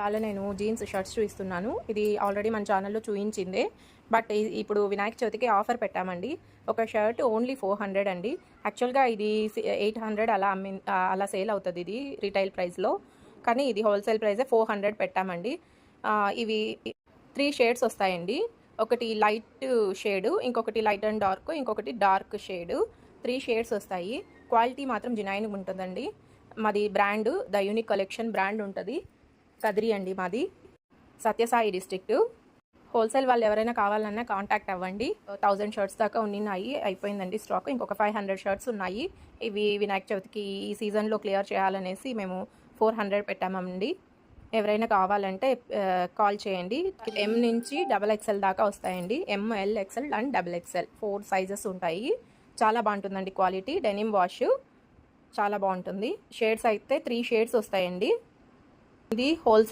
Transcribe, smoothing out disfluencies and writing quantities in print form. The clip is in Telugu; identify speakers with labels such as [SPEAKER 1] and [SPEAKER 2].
[SPEAKER 1] వాళ్ళ నేను జీన్స్ షర్ట్స్ చూపిస్తున్నాను. ఇది ఆల్రెడీ మన ఛానల్లో చూయించిందే. బట్ ఇప్పుడు వినాయక చవితికి ఆఫర్ పెట్టామండి. ఒక షర్ట్ ఓన్లీ 400 అండి. యాక్చువల్గా ఇది 800 అలా సేల్ అవుతుంది ఇది రిటైల్ ప్రైస్లో. కానీ ఇది హోల్సేల్ ప్రైజే 400 పెట్టామండి. ఇవి 3 షేడ్స్ వస్తాయండి. ఒకటి లైట్ షేడు, ఇంకొకటి లైట్ అండ్ డార్క్, ఇంకొకటి డార్క్ షేడు. 3 షేడ్స్ వస్తాయి. క్వాలిటీ మాత్రం జినైన్గా ఉంటుందండి. మాది brand the unique collection brand ఉంటుంది. కదిరి అండి మాది, సత్యసాయి డిస్ట్రిక్ట్. హోల్సేల్ వాళ్ళు ఎవరైనా కావాలన్నా కాంటాక్ట్ అవ్వండి. 1000 షర్ట్స్ దాకా ఉన్నాయి, అయిపోయిందండి స్టాక్. ఇంకొక 500 షర్ట్స్ ఉన్నాయి. ఇవి వినాయక చవితికి ఈ సీజన్లో క్లియర్ చేయాలనేసి మేము 400 పెట్టామండి. ఎవరైనా కావాలంటే కాల్ చేయండి. ఎం నుంచి XXL దాకా వస్తాయండి. ML, XL and XXL 4 sizes ఉంటాయి. చాలా బాగుంటుందండి క్వాలిటీ. డెనిమ్ వాష్ చాలా బాగుంటుంది. షేడ్స్ అయితే 3 షేడ్స్ వస్తాయండి. ఇది హోల్సేల్